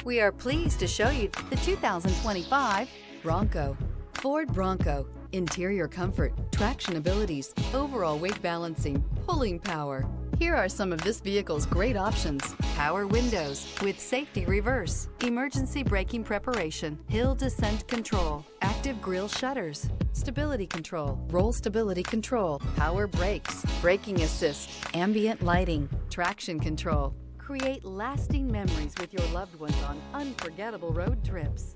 We are pleased to show you the 2025 Bronco. Ford Bronco. Interior comfort, traction abilities, overall weight balancing, pulling power. Here are some of this vehicle's great options: power windows with safety reverse, emergency braking preparation, hill descent control, active grille shutters, stability control, roll stability control, power brakes, braking assist, ambient lighting, traction control. Create lasting memories with your loved ones on unforgettable road trips.